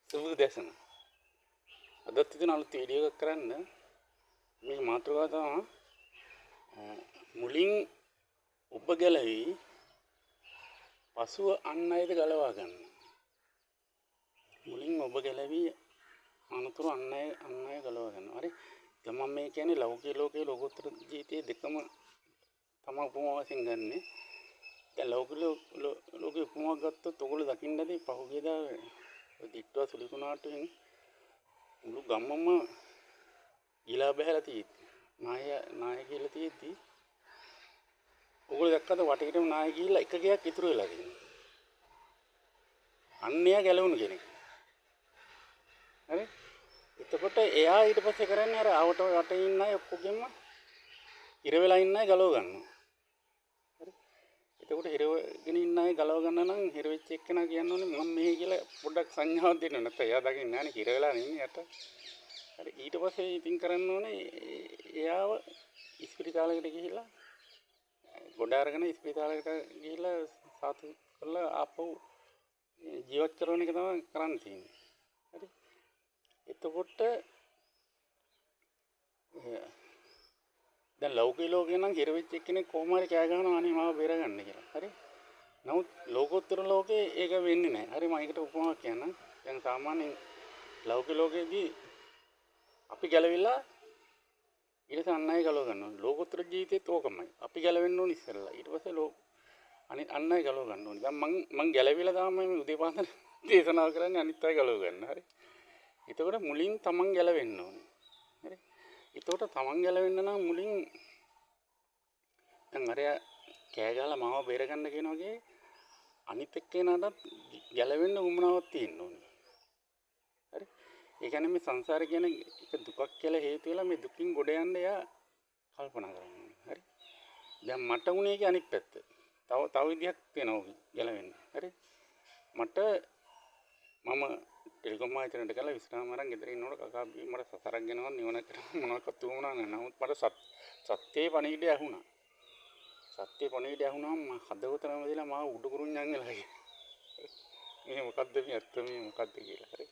සුබ දැසන. අදත් ඉතින් අලුත් වීඩියෝ එකක් කරන්න මේ මාතෘකාව තමයි මුලින් ඔබ ගැලවි පසුව අන් අයද ගලවා ගන්න. මුලින් ඔබ ගැලවි අනතුරු අන් අය ගලවා ගන්න. හරි. දැන් මම මේ කියන්නේ ලෞකික ලෝකයේ ලෝකෝත්තර ජීවිතයේ දෙකම තමයි උපමාව වශයෙන් ගන්නෙ. දැන් ලෞකික ලෝකයේ උපමාවක් ගත්තොත් ඔයගොල්ලෝ දකින්නදී පහුගියදා දිට්ටුව සුලිකුණාටුවෙන් මුළු ගම්මම ගිලා බහැලා තියෙද්දි නාය කියලා තියෙද්දි ඔයගොල්ලෝ දැක්කද වටේටම නාය ගිහිල්ලා එක ගයක් ඉතුරු වෙලා තියෙනවා. අන්නයා ගැලවුණු කෙනෙක්. හරි. එතකොට එයා ඊට පස්සේ කරන්නේ අර ආවට වටේ ඉන්න අය ඔක්කොගෙම ඉර වෙලා ඉන්න අය ගලව ගන්නවා. හරි. එතකොට හිරගෙන ඉන්න අය ගලව ගන්න නම් හිර වෙච්ච එක්කෙනා කියන්න ඕනේ මම මෙහි කියලා පොඩ්ඩක් සංඥාවක් දෙන්න. නැත්නම් එයා දකින්නේ නැහැ නේ හිර වෙලා ඉන්නේ යට. හරි. ඊට පස්සේ ඉතින් කරන්න ඕනේ එයාව ඉස්පිරිතාලයකට ගිහිල්ලා ගොඩ අරගෙන ඉස්පිරිතාලයකට ගිහිල්ලා සාතු කරලා ආපහු ජීවත් කරන එක තමයි කරන්න තියෙන්නේ. හරි. එතකොට දැන් ලෞකික ලෝකේ නම් හිර වෙච්ච එක්කෙනෙක් කොහොම හරි කෑ ගහනවා අනේ මාව බේරගන්න කියලා. හරි. නමුත් ලෝකෝත්තර ලෝකේ ඒක වෙන්නේ නැහැ. හරි. මම ඒකට උපමාවක් කියන්නම්. දැන් සාමාන්‍යයෙන් ලෞකික ලෝකේදී අපි ගැලවිලා ඊට පස්සේ අන් අය ගලව ගන්නවා. ලෝකෝත්තර ජීවිතේත් ඕකමයි. අපි ගැලවෙන්න ඕනේ ඉස්සෙල්ලා. ඊට පස්සේ අනිත් අන් අය ගලව ගන්න ඕනේ. දැන් මං ගැලවිලා තමයි මේ උදේ පාන්දර දේශනාව කරන්නේ අනිත් අය ගලව ගන්න. හරි. එතකොට මුලින් තමන් ගැලවෙන්න ඕනේ. හරි. එතකොට තමන් ගැලවෙන්න නම් මුලින් දැන් අරයා කෑ ගහලා මාව බේරගන්න කියන වගේ අනිත් එක්කෙනාටත් ගැලවෙන්න උවමනාවක් තියෙන්න ඕනේ. හරි. ඒ කියන්නේ මේ සංසාරය කියන එක දුකක් කියලා හේතු වෙලා මේ දුකින් ගොඩ යන්න එයා කල්පනා කරනවා. හරි. දැන් මට උනේ ඒකේ අනිත් පැත්ත. තව විදිහක් තියෙනවා ගැලවෙන්න. හරි. මම ටෙලිකොම් ආයතනයට ගිහලා විශ්‍රාම අරන් ගෙදර ඉන්නකොට කකා මට සසරක් ගෙනවත් නිවන කරන්න මොනවක්වත් වුණා නෑ. නමුත් මට සත්‍යයේ පණිවිඩය ඇහුණා. සත්‍යයේ පණිවිඩය ඇහුණාම හදවතම දෙලා මාව උඩුකුරුඤ්ඤන් වෙලා ගියා. මේ මොකද්ද මේ ඇත්ත මේ මොකද්ද කියලා. හරි.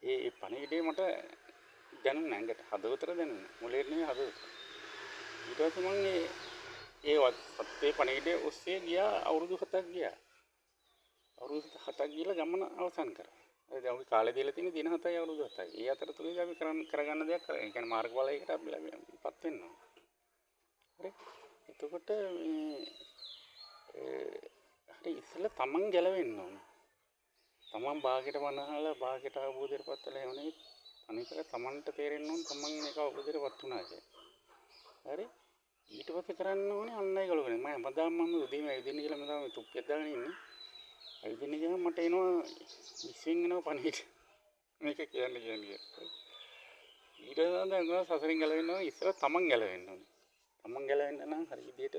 ඒ පණිවිඩය මට දැනුණා ඇඟට හදවතට දැනුණා. මොලේ නෙමෙයි හදවතට. ඊට පස්සේ මම ඒ සත්‍යයේ පණිවිඩය ඔස්සේ ගියා අවුරුදු 7ක් ගියා. අවුරුදු 7ක් ගිහලා ගමන අවසන් කරා. දැන් අපි කාලේ දීලා තියෙන දින 7යි අවුරුදු 7යි. ඒ අතරතුරදී අපි කරගන්න දෙයක් කරා. ඒ කියන්නේ මාර්ගඵලයකට අපි පත් වෙනවා. හරි. එතකොට හරි ඉස්සෙල්ලා තමන් ගැලවෙන්න ඕනේ. තමන් භාගයට වනහලා භාගයට අවබෝධයටපත් වෙලා එවනේ අනිතක තමන්ට තේරෙන්න ඕනේ තමන් මේක අවබෝධයටපත් වුණා කියලා. හරි. ඊට පස්සේ කරන්න ඕනේ අන් අය ගලවගෙන. මම හැමදාම උදේම ඇවිදින්න කියලා මම තාම තුප්පියක් දාගෙන ඉන්නේ. ඇවිදින්න ගියාම මට එනවා විශ්වෙන් එනවා පණිවිඩ. මේක කියන්නේ. ඊට පස්සේ සසරින් ගැලවෙන්න ඕනේ ඉස්සර තමන් ගැලවෙන්න ඕනේ. තමන් ගැලවෙන්න නම් හරි විදියට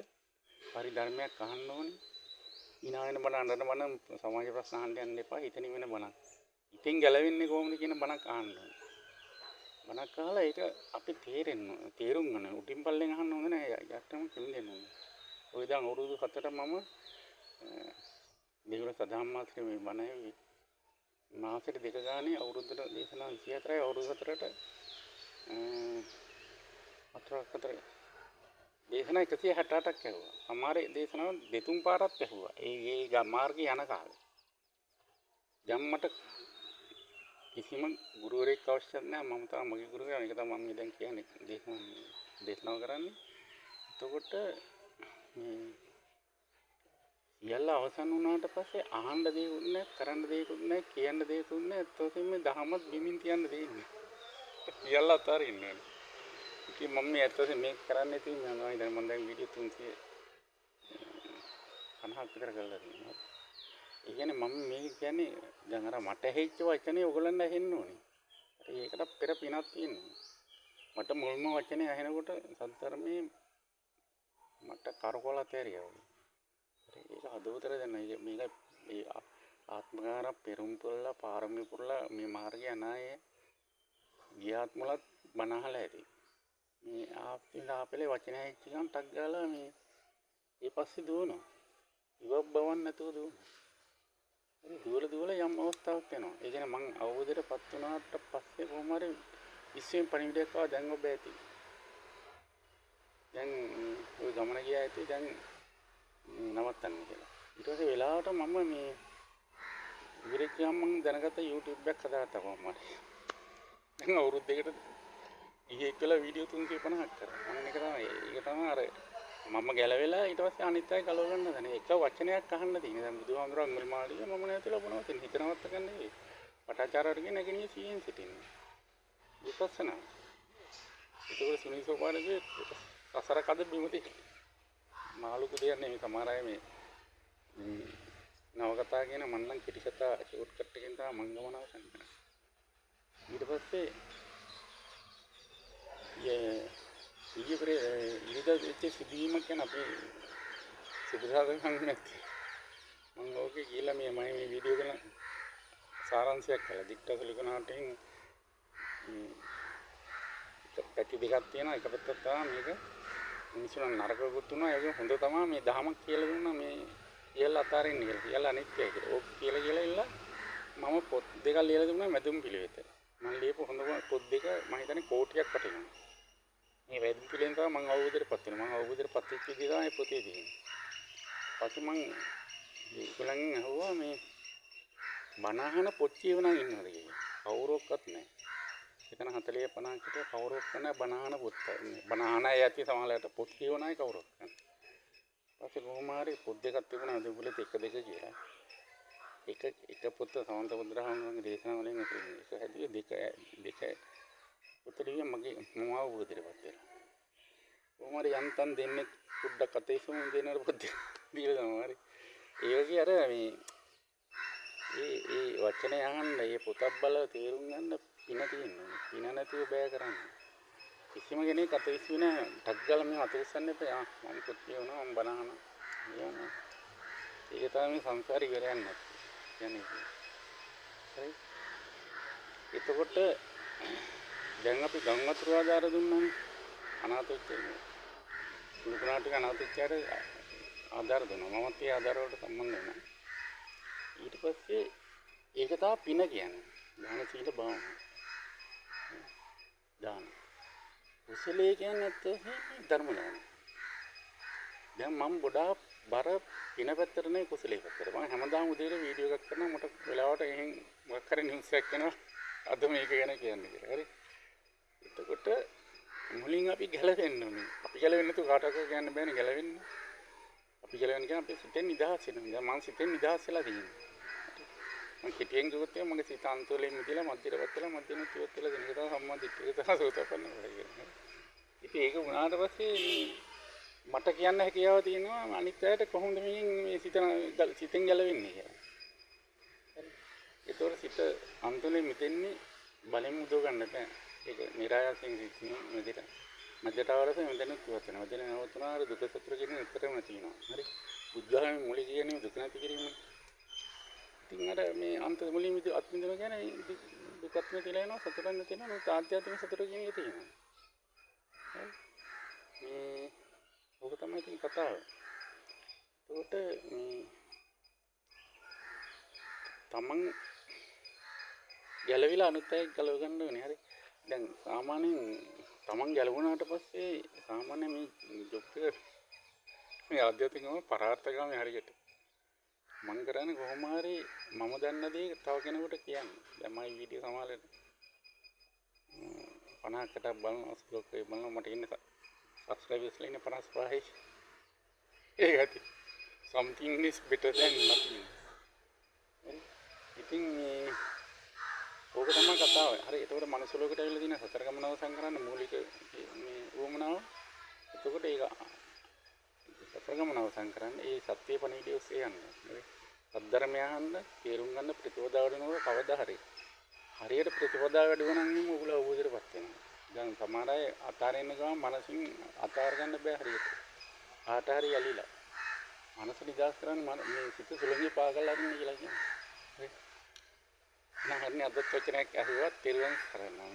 හරි ධර්මයක් අහන්න ඕනේ. ඊනා වෙන බණ අඬන බණ සමාජ ප්‍රශ්න අහන්න යන්න එපා. හිතෙන වෙන බණක්. ඉතින් ගැලවෙන්නේ කොහොමද කියන බණක් අහන්න ඕනේ. බණක් අහලා ඒක අපි තේරුම් ගන්න. උඩින් පල්ලෙන් අහන්න ඕනේ නෑ. යටටම කෙලින්න ඕනේ. ඔය දැන් අවුරුදු 7ට මම දෙවිවරු සදාම් මාත්‍රේ මේ බණ මාසෙට 2 ගානේ අවුරුද්දට දේශනා 24යි අවුරුදු 4ට අතර දේශනා 168ක් ඇහුවා. සමහර දේශනාව 2-3 පාරක් ඇහුවා. ඒ මාර්ගේ යන කාලේ. දැන් මට කිසිම ගුරුවරයෙක් අවශ්‍ය නැහැ. මම තමයි මගේ ගුරුවරයා. ඒක තමයි මම දැන් කියන්නේ දේශනාව කරන්නේ. එතකොට යල්ල අවසන් වුණාට පස්සේ අහන්න දෙයක්වත් නැහැ, කරන්න දෙයක්වත් නැහැ, කියන්න දෙයක්වත් නැහැ. ඒත් මේ දහමත් බිමින් තියන්න දෙන්නේ. යල්ල අතාරින්නේ. ඉතින් මම මේ ඇත්තටම මේක කරන්නේ තියෙන්නේ මම හිතන්නේ මම දැන් වීඩියෝ 350ක් විතර කරලා තියෙනවා. ඒ කියන්නේ මම මේ කියන්නේ දැන් අර මට ඇහිච්ච වචනේ ඔයගලන්ට ඇහෙන්න ඕනේ. ඒකට පෙර පිනක් තියෙනවා. මට මුල්ම වචනේ ඇහෙනකොට සත්‍ධර්මයේ මට කරකවලා තේරියා. ඒක හදවතට දැන් මේක මේ ආත්මකාර පෙරම් පුරලා පාරමී පුරලා මේ මාර්ගය අනායේ ගියාත්මලත් බනහලා ඇති. මේ ආපිලා වචන ඇහිච්ච ගමන් ටක් ගාලා මේ ඊපස්සේ දුවනවා. ඉවක් බවන් නැතුව දුවනවා. හරි දුවල යම් අවස්ථාවක් එනවා. ඒ කියන්නේ කියන්නේ මං අවබෝධයටපත් වුණාට පස්සේ කොහොම හරි විශ්වයෙන් පණිවිඩයක් ආවා දැන් ඔබ ඇති. දැන් ඔය ගමන ගියා ඇති දැන් නවත්තන්න කියලා. ඊට පස්සේ වෙලාවට මම මේ ඉවරෙක් ගියාම මම දැනගත්ත YouTube එකක් හදාගත්තා කොහොම හරි. දැන් අවුරුදු දෙකකට ඊයේ කියලා වීඩියෝ 350ක් කරා. අන්න ඒක තමයි අර මම ගැලවෙලා ඊට පස්සේ අනිත් අය ගලව ගන්න දැන. එක වචනයක් අහන්න තියෙන. දැන් බුදුහාමුදුරුවෝ අඟුලිමාලිය මම නැතිලා මොනවද තියෙන්නේ? හිතනවත් ගන්න නෙවෙයි. පටාචාරවර්ගේ නැගිනිය සීයෙන් සිටින්නේ. විපස්සනා. ඒක සුනිල් සෝපානගේ සසර කද බිමති. මාළුකු දෙයක් නෙමෙයි සමහර අය මේ නවකතා කියන මම නම් කෙටි කතා ෂෝට් කට් එකෙන් තමයි මං ගමන අවසන් කරන්නේ. ඊට පස්සේ ඊට සිදුවීම කියන අපේ සිදුසාධන නැති මම ඕකේ කියලා මේ වීඩියෝ කරන සාරාංශයක් කළා. දික්ටසලිකනාටෙන් පැති දෙකක් තියෙනවා. එක පැත්තක් තමයි මේක මිනිස්සුන් නරකකුත් වුණා. ඒක හොඳ තමයි මේ දහමක් කියලා දුන්නා මේ කියලා අතාරින්න කියලා. කියලා අනිත්‍යයි කියලා. ඕක කියලා ඉල්ල මම පොත් දෙකක් ලියලා දුන්නා මැදුම් පිළිවෙත. මම ලියපු හොඳම පොත් දෙක මම හිතන්නේ කෝටියක් වටිනවා. මේ වැදි පිළිෙන් තමයි මම අවබෝධයටපත් වෙනවා. මම අවබෝධයටපත් වෙච්ච විදිහ තමයි පොතේ තියෙන්නේ. පස්සේ මම ඒගොල්ලන්ගෙන් අහුවා මේ බණහන පොත් කියවන ඉන්නවද කියලා. කවුරක්වත් නැහැ. එතන 40 50 කට කවුරක්වත් නැහැ බණහන පොත්. බණහන අය ඇති සමහරවිට පොත් කියවන අය කවුරක්වත් නැහැ. පස්සේ කොහොම හරි පොත් දෙකක් තිබුණා දෙගොල්ලෙත් එක දෙක කියලා. එක පොත සමන්ත බුදුරහමන්ගේ දේශනාවලින් එක හැදුවේ දෙක උත්තරීය මගේ මම අවබෝධයටපත් වෙලා. කොහොම හරි යන්තම් දෙන්නේ පොඩ්ඩක් අතේ සුමුන් දෙනවල පොත් දීලා තමයි හරි. ඒ වගේ අර මේ ඒ වචනේ අහන්න මේ පොතක් බලලා තේරුම් ගන්න පින තියෙනවා. පින නැතුව බෑ කරන්න. කිසිම කෙනෙක් අතේ ඉස්සු වෙන ටක් ගාලා මේ අතේ ඉස්සන්න එපා. මම පොත් කියවනවා මම බනහන. ඒක තමයි මේ සංසාරේ ඉවර යන්නේ. කියන්නේ. හරි. එතකොට දැන් අපි ගම් වතුර ආධාර දුන්නානේ අනාථ වෙච්ච ලුකුණාට අනාථච්චාර ආධාර දුන්නා මමත් ඒ ආධාර වලට සම්බන්ධ වෙනවා ඊට පස්සේ ඒක තමයි පින කියන්නේ දාන සීල භාවන දාන කුසලයේ කියන්නේ ධර්ම දාන දැන් මම ගොඩාක් බර පින පැත්තට නේ කුසලයේ පැත්තට මම හැමදාම උදේට වීඩියෝ එකක් කරනවා මට වෙලාවට එහෙන් මොකක් හරි නිවුස් එකක් එනවා අද මේක ගැන කියන්නේ කියලා හරි එතකොට මුලින් අපි ගැලවෙන්න ඕනේ. අපි ගැලවෙන්නේ නැතුව කාටවත් කියන්න බෑනේ ගැලවෙන්න. අපි ගැලවෙන්න කියන අපේ සිතෙන් නිදහස් වෙනවා. දැන් මම සිතෙන් නිදහස් වෙලා තියෙනවා. මම කෙටියෙන් කිව්වොත් මගේ සිත අන්තවලින් මිදලා මධ්‍යරවත් වෙලා මධ්‍යමත් ඉවත් වෙලා දෙන එක තමයි සම්මාදිට. ඒක තමයි සෝතපන්න වෙන්නේ. ඉතින් ඒක වුණාට පස්සේ මට කියන්න හැකියාව තියෙනවා අනිත් අයට කොහොමද මේ සිතෙන් ගැලවෙන්නේ කියලා. හරි. ඒතකොට සිත අන්තවලින් මිදෙන්නේ බලෙන් මුදව ගන්න බෑ. ඒක නිරායසෙන් සිටින මෙදිට මධ්‍යතාවරස මෙතන කිව්වත් වෙනවා. මෙතන නවතුනාර දුක සතුට කියන විතරම තියෙනවා. හරි. බුද්ධාගමේ මූලික කියන්නේ දුක නැති කිරීම. ඉතින් අර මේ අන්ත මුලින් අත්විඳින කියන්නේ දුකත් නැතිලා යනවා සතුටක් නැති වෙනවා. නමුත් ආධ්‍යාත්මික සතුට කියන එක තියෙනවා. හරි. මේ ඔක තමයි තියෙන කතාව. ඒකට මේ තමන් ගැලවිලා අනිත් අය ගලව ගන්න ඕනේ. හරි. දැන් සාමාන්‍යයෙන් තමන් ගැලවුණාට පස්සේ සාමාන්‍ය මේ ජොබ් එක මේ ආධ්‍යාත්මිකව පරාර්ථකාමී හරියට මම කරන්නේ කොහොම හරි මම දන්න දේ තව කෙනෙකුට කියන්න. දැන් මම වීඩියෝ සමාලෙට 50කට බලනවා ස්ලෝක් එක බලනවා මට ඉන්නේ subscribers ලා ඉන්නේ 55යි. ඒක ඇති. something is better than nothing. ඉතින් ඕක තමයි කතාව. හරි. ඒතකොට මනුස්ස ලෝකයට ඇවිල්ලා තියෙන සතර ගමන අවසන් කරන්න මූලික මේ වුමනාව. එතකොට ඒක සතර ගමන අවසන් කරන්න ඒ සත්‍ය පණිවිඩය ඔස්සේ යන්න. හරි. සද්ධර්මය අහන්න, තේරුම් ගන්න ප්‍රතිපදාව වෙනකොට කවදා හරි. හරියට ප්‍රතිපදාව වැඩි වුණා නම් ඔයගොල්ලෝ අවබෝධයටපත් වෙනවා. දැන් සමහර අය අතාරින්න ගමන් මනසින් අතාර ගන්න බෑ හරියට. ආට හරි යලිලා. මනස නිදාස් කරන්න මේ සිත සුළඟේ පාගල් අරින්න කියලා කියනවා. හරි. නහරනේ අදත් වචනයක් ඇහුවත් තෙරුවන් කරනවා.